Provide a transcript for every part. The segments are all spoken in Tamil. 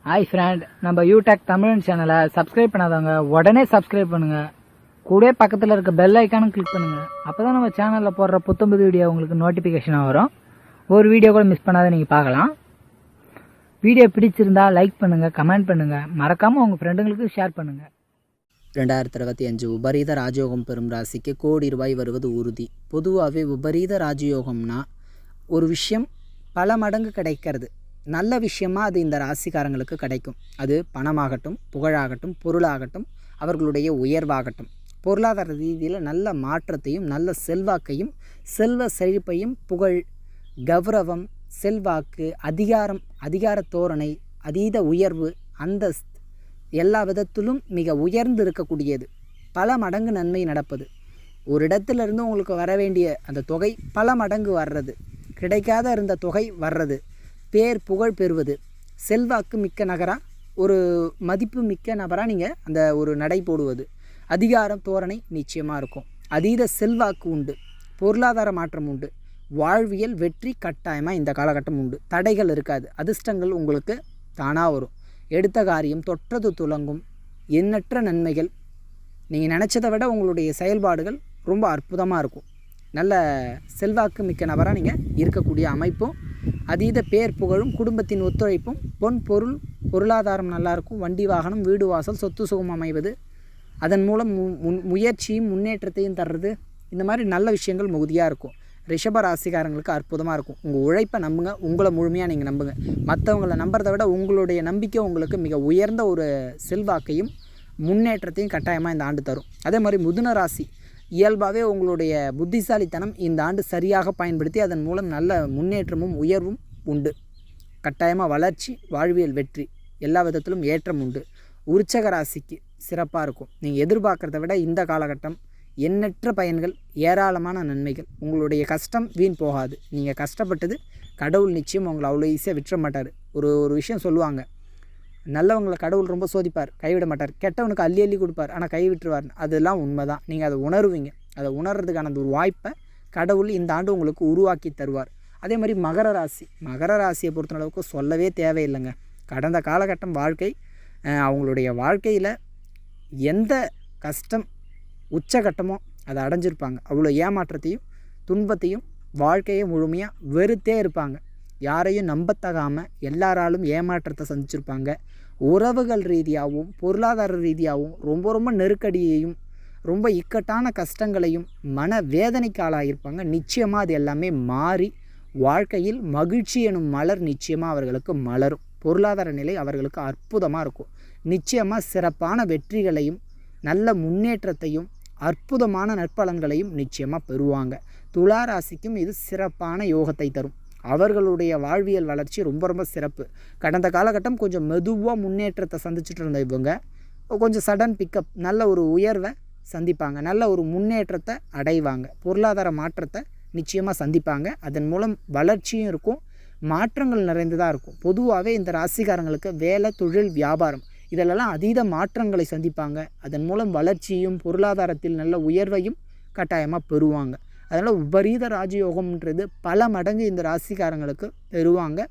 ஹாய் ஃப்ரெண்ட், நம்ம யூடெக் தமிழ் சேனலை சப்ஸ்கிரைப் பண்ணாதவங்க உடனே சப்ஸ்கிரைப் பண்ணுங்க. கூட பக்கத்தில் இருக்க பெல் ஐக்கானும் கிளிக் பண்ணுங்க. அப்பதான் நம்ம சேனலில் போடுற புத்தம்புது வீடியோ உங்களுக்கு நோட்டிஃபிகேஷனாக வரும். ஒரு வீடியோ கூட மிஸ் பண்ணாத நீங்கள் பார்க்கலாம். வீடியோ பிடிச்சிருந்தா லைக் பண்ணுங்க, கமெண்ட் பண்ணுங்க, மறக்காம உங்க ஃப்ரெண்டுங்களுக்கு ஷேர் பண்ணுங்க. 2025 விபரீத ராஜயோகம் பெறும் ராசிக்கு கோடி ரூபாய் வருவது உறுதி. பொதுவாகவே விபரீத ராஜயோகம்னா ஒரு விஷயம் பல மடங்கு கிடைக்கிறது. நல்ல விஷயமா அது இந்த ராசிக்காரங்களுக்கு கிடைக்கும். அது பணமாகட்டும், புகழாகட்டும், பொருளாகட்டும், அவர்களுடைய உயர்வாகட்டும். பொருளாதார ரீதியில் நல்ல மாற்றத்தையும் நல்ல செல்வாக்கையும் செல்வ செழிப்பையும் புகழ், கௌரவம், செல்வாக்கு, அதிகார தோரணை, அதீத உயர்வு, அந்தஸ்து எல்லா விதத்திலும் மிக உயர்ந்து இருக்கக்கூடியது. பல மடங்கு நன்மை நடப்பது. ஒரு இடத்துலேருந்து உங்களுக்கு வர வேண்டிய அந்த தொகை பல மடங்கு வர்றது, கிடைக்காத இருந்த தொகை வர்றது, பேர் புகழ் பெறுவது, செல்வாக்கு மிக்க நகராக, ஒரு மதிப்பு மிக்க நபராக நீங்கள் அந்த ஒரு நடை போடுவது, அதிகாரம் தோரணை நிச்சயமாக இருக்கும். அதீத செல்வாக்கு உண்டு, பொருளாதார மாற்றம் உண்டு, வாழ்வியல் வெற்றி கட்டாயமாக இந்த காலகட்டம் உண்டு. தடைகள் இருக்காது, அதிர்ஷ்டங்கள் உங்களுக்கு தானாக வரும். எடுத்த காரியம் தொட்டது துலங்கும். எண்ணற்ற நன்மைகள். நீங்கள் நினச்சதை விட உங்களுடைய செயல்பாடுகள் ரொம்ப அற்புதமாக இருக்கும். நல்ல செல்வாக்கு மிக்க நபராக நீங்கள் இருக்கக்கூடிய அமைப்பும், அதீத பேர் புகழும், குடும்பத்தின் ஒத்துழைப்பும், பொருளாதாரம் நல்லாயிருக்கும். வண்டி வாகனம், வீடு வாசல், சொத்து சுகம் அமைவது, அதன் மூலம் முயற்சியும் முன்னேற்றத்தையும் தர்றது, இந்த மாதிரி நல்ல விஷயங்கள் மிகுதியாக இருக்கும். ரிஷப ராசிக்காரங்களுக்கு அற்புதமாக இருக்கும். உங்கள் உழைப்பை நம்புங்க, உங்களை முழுமையாக நீங்கள் நம்புங்க. மற்றவங்களை நம்புறதை விட உங்களுடைய நம்பிக்கை உங்களுக்கு மிக உயர்ந்த ஒரு செல்வாக்கையும் முன்னேற்றத்தையும் கட்டாயமாக இந்த ஆண்டு தரும். அதே மாதிரி மிதுன ராசி இயல்பாகவே உங்களுடைய புத்திசாலித்தனம் இந்த ஆண்டு சரியாக பயன்படுத்தி அதன் மூலம் நல்ல முன்னேற்றமும் உயர்வும் உண்டு. கட்டாயமாக வளர்ச்சி, வாழ்வியல் வெற்றி, எல்லா விதத்திலும் ஏற்றம் உண்டு. விருச்சிக ராசிக்கு சிறப்பாக இருக்கும். நீங்கள் எதிர்பார்க்குறத விட இந்த காலகட்டம் எண்ணற்ற பயன்கள், ஏராளமான நன்மைகள். உங்களுடைய கஷ்டம் வீண் போகாது. நீங்கள் கஷ்டப்பட்டது கடவுள் நிச்சயம் உங்களை அவ்வளோ ஈஸியாக விட்டுற மாட்டார். ஒரு விஷயம் சொல்லுவாங்க, நல்லவங்களை கடவுள் ரொம்ப சோதிப்பார், கைவிட மாட்டார். கெட்டவனுக்கு அள்ளி அள்ளி கொடுப்பார், ஆனால் கை விட்டுருவார். அதெல்லாம் உண்மை தான். நீங்கள் அதை உணர்வீங்க. அதை உணர்றதுக்கான ஒரு வாய்ப்பை கடவுள் இந்த ஆண்டு உங்களுக்கு உருவாக்கி தருவார். அதே மாதிரி மகர ராசியை பொறுத்தளவுக்கு சொல்லவே தேவையில்லைங்க. கடந்த காலகட்டம் வாழ்க்கை, அவங்களுடைய வாழ்க்கையில் எந்த கஷ்டம் உச்சகட்டமோ அதை அடைஞ்சிருப்பாங்க. அவ்வளோ ஏமாற்றத்தையும் துன்பத்தையும் வாழ்க்கையை முழுமையாக வெறுத்தே இருப்பாங்க. யாரையும் நம்பத்தகாமல் எல்லாராலும் ஏமாற்றத்தை சந்திச்சிருப்பாங்க. உறவுகள் ரீதியாகவும் பொருளாதார ரீதியாகவும் ரொம்ப நெருக்கடியையும் ரொம்ப இக்கட்டான கஷ்டங்களையும் மன வேதனைக்கு ஆளாகியிருப்பாங்க. நிச்சயமாக அது எல்லாமே மாறி வாழ்க்கையில் மகிழ்ச்சி எனும் மலர் நிச்சயமாக அவர்களுக்கு மலரும். பொருளாதார நிலை அவர்களுக்கு அற்புதமாக இருக்கும். நிச்சயமாக சிறப்பான வெற்றிகளையும் நல்ல முன்னேற்றத்தையும் அற்புதமான நற்பலன்களையும் நிச்சயமாக பெறுவாங்க. துலா ராசிக்கும் இது சிறப்பான யோகத்தை தரும். அவர்களுடைய வாழ்வியல் வளர்ச்சி ரொம்ப சிறப்பு. கடந்த காலகட்டம் கொஞ்சம் மெதுவாக முன்னேற்றத்தை சந்திச்சுட்டு இருந்த இவங்க கொஞ்சம் சடன் பிக்கப், நல்ல ஒரு உயர்வை சந்திப்பாங்க, நல்ல ஒரு முன்னேற்றத்தை அடைவாங்க, பொருளாதார மாற்றத்தை நிச்சயமாக சந்திப்பாங்க. அதன் மூலம் வளர்ச்சியும் இருக்கும், மாற்றங்கள் நிறைந்ததாக இருக்கும். பொதுவாகவே இந்த ராசிக்காரங்களுக்கு வேலை, தொழில், வியாபாரம் இதிலெல்லாம் அதீத மாற்றங்களை சந்திப்பாங்க. அதன் மூலம் வளர்ச்சியும் பொருளாதாரத்தில் நல்ல உயர்வையும் கட்டாயமாக பெறுவாங்க. அதனால் விபரீத ராஜயோகம்ன்றது பல மடங்கு இந்த ராசிக்காரங்களுக்கு பெறுவாங்க.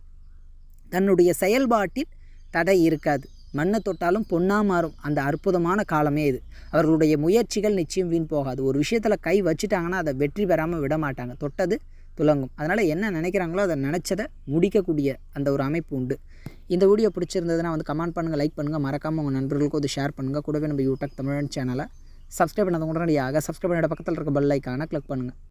தன்னுடைய செயல்பாட்டில் தடை இருக்காது. மண்ணை தொட்டாலும் பொன்னா மாறும் அந்த அற்புதமான காலமே இது. அவர்களுடைய முயற்சிகள் நிச்சயம் வீண் போகாது. ஒரு விஷயத்தில் கை வச்சுட்டாங்கன்னா அதை வெற்றி பெறாமல் விட மாட்டாங்க. தொட்டது துலங்கும். அதனால் என்ன நினைக்கிறாங்களோ அதை நினச்சதை முடிக்கக்கூடிய அந்த ஒரு அமைப்பு உண்டு. இந்த வீடியோ பிடிச்சிருந்ததுன்னா கமெண்ட் பண்ணுங்கள், லைக் பண்ணுங்கள், மறக்காமல் உங்கள் நண்பர்களுக்கும் அது ஷேர் பண்ணுங்கள். கூடவே நம்ம யூடியூப் தமிழ் சேனலை சப்ஸ்கிரைப் பண்ணாத உடனடியாக சப்ஸ்கிரைப் பண்ணிட பக்கத்தில் இருக்க பெல் ஐக்கானை கிளிக் பண்ணுங்கள்.